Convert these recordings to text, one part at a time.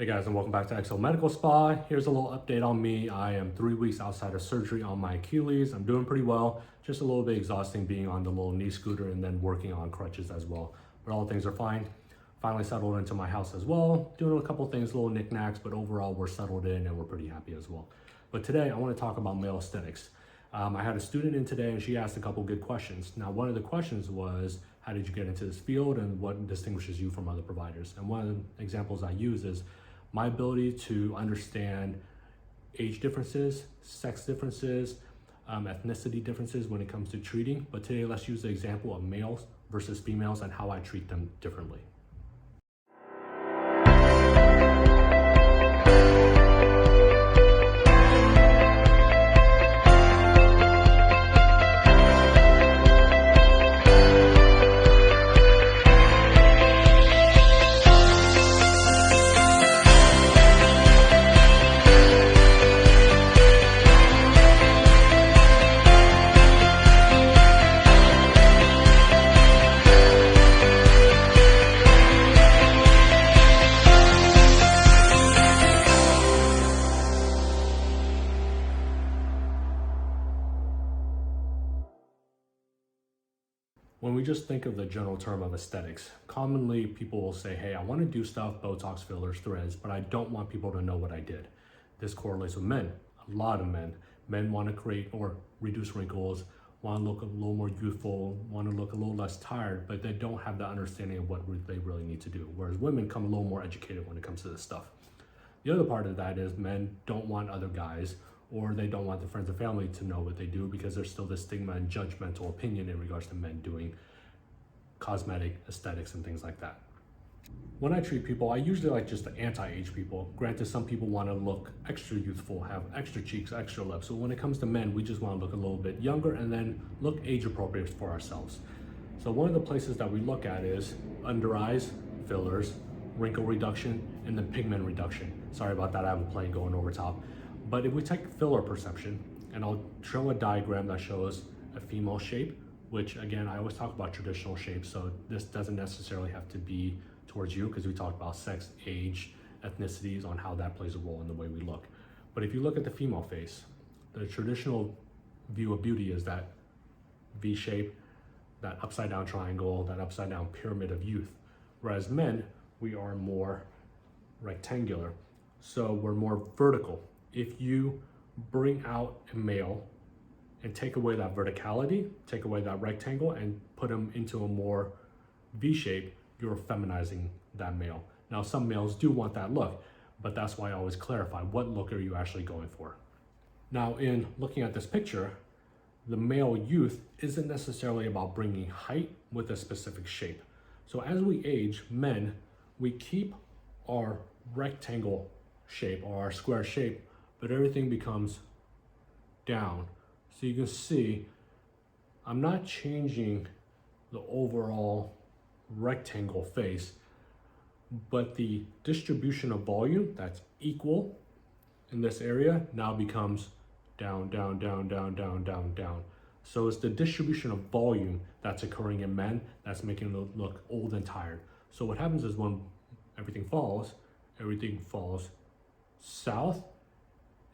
Hey guys, and welcome back to XL Medical Spa. Here's a little update on me. I am 3 weeks outside of surgery on my Achilles. I'm doing pretty well. Just a little bit exhausting being on the little knee scooter and then working on crutches as well. But all things are fine. Finally settled into my house as well. Doing a couple things, little knickknacks, but overall we're settled in and we're pretty happy as well. But today I want to talk about male aesthetics. I had a student in today and she asked a couple good questions. Now, one of the questions was, how did you get into this field and what distinguishes you from other providers? And one of the examples I use is my ability to understand age differences, sex differences, ethnicity differences when it comes to treating. But today, let's use the example of males versus females and how I treat them differently. When we just think of the general term of aesthetics, commonly people will say, hey, I want to do stuff, Botox, fillers, threads, but I don't want people to know what I did. This correlates with men. A lot of men. Men want to create or reduce wrinkles, want to look a little more youthful, want to look a little less tired, but they don't have the understanding of what they really need to do. Whereas women come a little more educated when it comes to this stuff. The other part of that is men don't want other guys or they don't want their friends and family to know what they do because there's still this stigma and judgmental opinion in regards to men doing cosmetic aesthetics and things like that. When I treat people, I usually like just the anti-age people. Granted, some people want to look extra youthful, have extra cheeks, extra lips. So when it comes to men, we just want to look a little bit younger and then look age appropriate for ourselves. So one of the places that we look at is under eyes, fillers, wrinkle reduction, and then pigment reduction. Sorry about that, I have a plane going over top. But if we take filler perception, and I'll show a diagram that shows a female shape, which again, I always talk about traditional shapes, so this doesn't necessarily have to be towards you because we talked about sex, age, ethnicities on how that plays a role in the way we look. But if you look at the female face, the traditional view of beauty is that V shape, that upside down triangle, that upside down pyramid of youth. Whereas men, we are more rectangular. So we're more vertical. If you bring out a male and take away that verticality, take away that rectangle and put him into a more V shape, you're feminizing that male. Now, some males do want that look, but that's why I always clarify, what look are you actually going for? Now, in looking at this picture, the male youth isn't necessarily about bringing height with a specific shape. So as we age, men, we keep our rectangle shape or our square shape, but everything becomes down. So you can see, I'm not changing the overall rectangle face, but the distribution of volume that's equal in this area now becomes down, down, down, down, down, down, down. So it's the distribution of volume that's occurring in men that's making them look old and tired. So what happens is when everything falls south.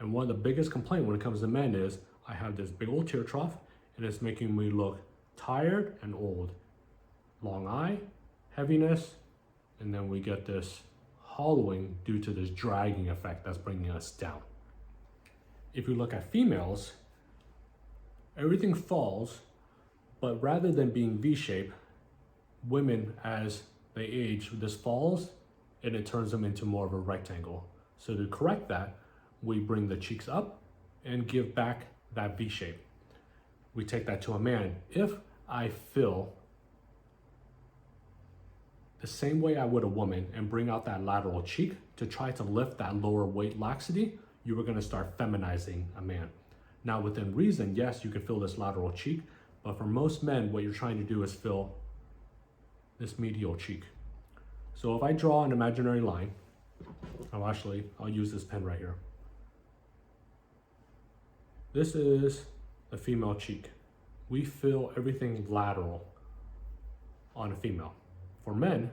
And one of the biggest complaints when it comes to men is, I have this big old tear trough and it's making me look tired and old. Long eye, heaviness, and then we get this hollowing due to this dragging effect that's bringing us down. If you look at females, everything falls, but rather than being V-shaped, women, as they age, this falls and it turns them into more of a rectangle. So to correct that, we bring the cheeks up and give back that V shape. We take that to a man. If I fill the same way I would a woman and bring out that lateral cheek to try to lift that lower weight laxity, you are going to start feminizing a man. Now, within reason, yes, you can fill this lateral cheek, but for most men, what you're trying to do is fill this medial cheek. So if I draw an imaginary line, I'll use this pen right here. This is the female cheek. We fill everything lateral on a female. For men,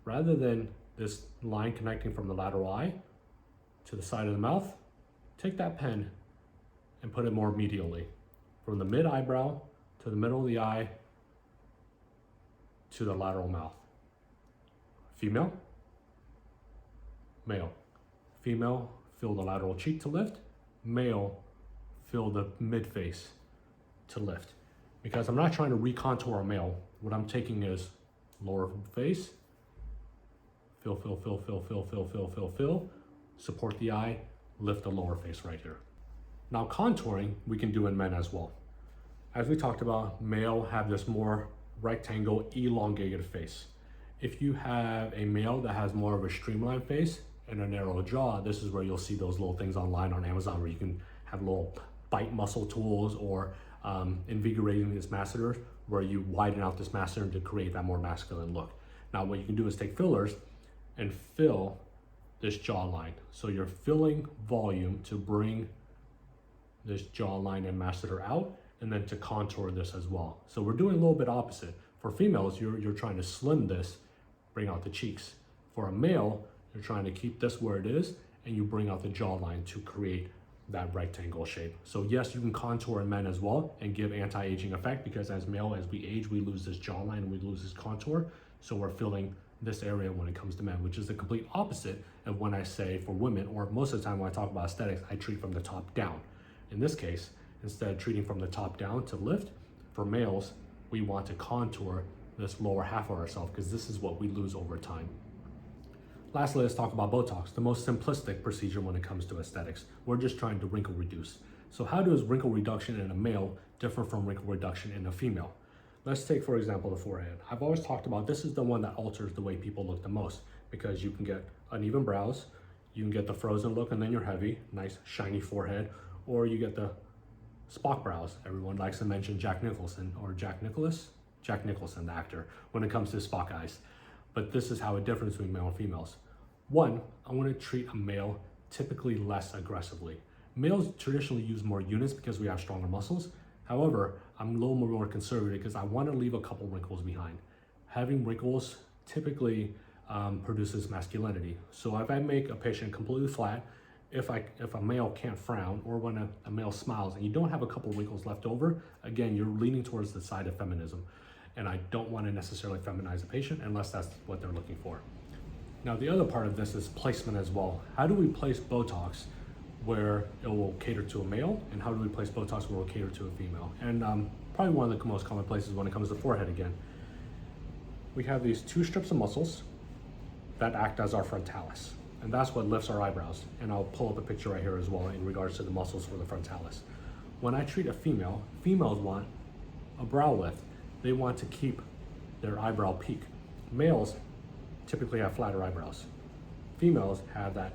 rather than this line connecting from the lateral eye to the side of the mouth, take that pen and put it more medially. From the mid eyebrow to the middle of the eye to the lateral mouth. Female, male. Female, feel the lateral cheek to lift. Male, feel the mid face to lift. Because I'm not trying to recontour a male. What I'm taking is lower face, feel, support the eye, lift the lower face right here. Now contouring, we can do in men as well. As we talked about, male have this more rectangle, elongated face. If you have a male that has more of a streamlined face and a narrow jaw, this is where you'll see those little things online on Amazon where you can have little bite muscle tools or invigorating this masseter, where you widen out this masseter to create that more masculine look. Now what you can do is take fillers and fill this jawline. So you're filling volume to bring this jawline and masseter out, and then to contour this as well. So we're doing a little bit opposite. For females, you're trying to slim this, bring out the cheeks. For a male, you're trying to keep this where it is, and you bring out the jawline to create that rectangle shape. So yes, you can contour in men as well and give anti-aging effect, because as we age, we lose this jawline and we lose this contour. So we're filling this area when it comes to men, which is the complete opposite of when I say for women, or most of the time when I talk about aesthetics, I treat from the top down. In this case, instead of treating from the top down to lift, for males, we want to contour this lower half of ourselves, because this is what we lose over time. Lastly, let's talk about Botox, the most simplistic procedure when it comes to aesthetics. We're just trying to wrinkle reduce. So how does wrinkle reduction in a male differ from wrinkle reduction in a female? Let's take, for example, the forehead. I've always talked about this is the one that alters the way people look the most, because you can get uneven brows, you can get the frozen look and then you're heavy, nice shiny forehead, or you get the Spock brows. Everyone likes to mention Jack Nicholson, the actor, when it comes to Spock eyes. But this is how it differs between male and females. One, I want to treat a male typically less aggressively. Males traditionally use more units because we have stronger muscles. However, I'm a little more conservative because I want to leave a couple wrinkles behind. Having wrinkles typically produces masculinity. So if I make a patient completely flat, if a male can't frown, or when a male smiles and you don't have a couple wrinkles left over, again, you're leaning towards the side of feminism. And I don't want to necessarily feminize a patient unless that's what they're looking for. Now, the other part of this is placement as well. How do we place Botox where it will cater to a male, and how do we place Botox where it will cater to a female? And probably one of the most common places when it comes to forehead again. We have these two strips of muscles that act as our frontalis, and that's what lifts our eyebrows. And I'll pull up a picture right here as well in regards to the muscles for the frontalis. When I treat a female, females want a brow lift. They want to keep their eyebrow peak. Males typically have flatter eyebrows. Females have that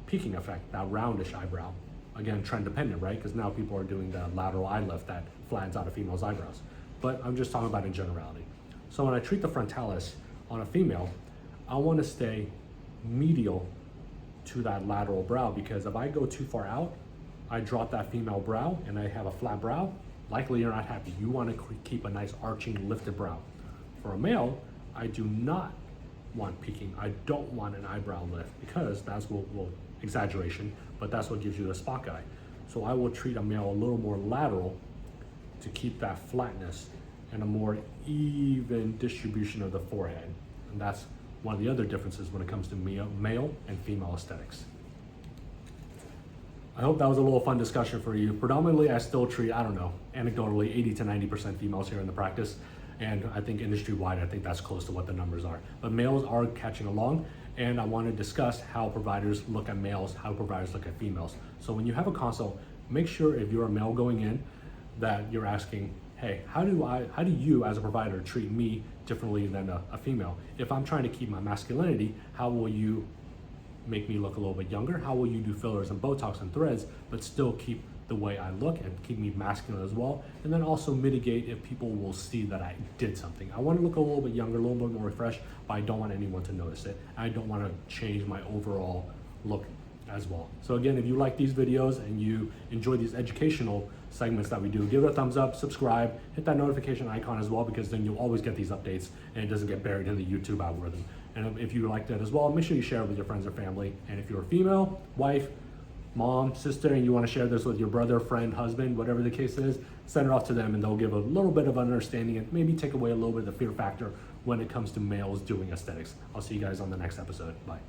peaking effect, that roundish eyebrow. Again, trend dependent, right? Because now people are doing the lateral eye lift that flattens out a female's eyebrows. But I'm just talking about in generality. So when I treat the frontalis on a female, I want to stay medial to that lateral brow, because if I go too far out, I drop that female brow and I have a flat brow, likely you're not happy. You want to keep a nice arching, lifted brow. For a male, I do not want peaking. I don't want an eyebrow lift, because that's exaggeration, but that's what gives you the Spock eye. So I will treat a male a little more lateral to keep that flatness and a more even distribution of the forehead. And that's one of the other differences when it comes to male and female aesthetics. I hope that was a little fun discussion for you. Predominantly, I still treat, anecdotally 80 to 90% females here in the practice. And I think industry-wide, I think that's close to what the numbers are. But males are catching along, and I want to discuss how providers look at males, how providers look at females. So when you have a consult, make sure if you're a male going in that you're asking, hey, how do you as a provider treat me differently than a female? If I'm trying to keep my masculinity, how will you make me look a little bit younger? How will you do fillers and Botox and threads, but still keep the way I look and keep me masculine as well? And then also mitigate if people will see that I did something. I want to look a little bit younger, a little bit more refreshed, but I don't want anyone to notice it. I don't want to change my overall look as well. So again, if you like these videos and you enjoy these educational segments that we do, give it a thumbs up, subscribe, hit that notification icon as well, because then you'll always get these updates and it doesn't get buried in the YouTube algorithm. And if you like that as well, make sure you share it with your friends or family. And if you're a female, wife, mom, sister, and you want to share this with your brother, friend, husband, whatever the case is, send it off to them and they'll give a little bit of understanding and maybe take away a little bit of the fear factor when it comes to males doing aesthetics. I'll see you guys on the next episode. Bye.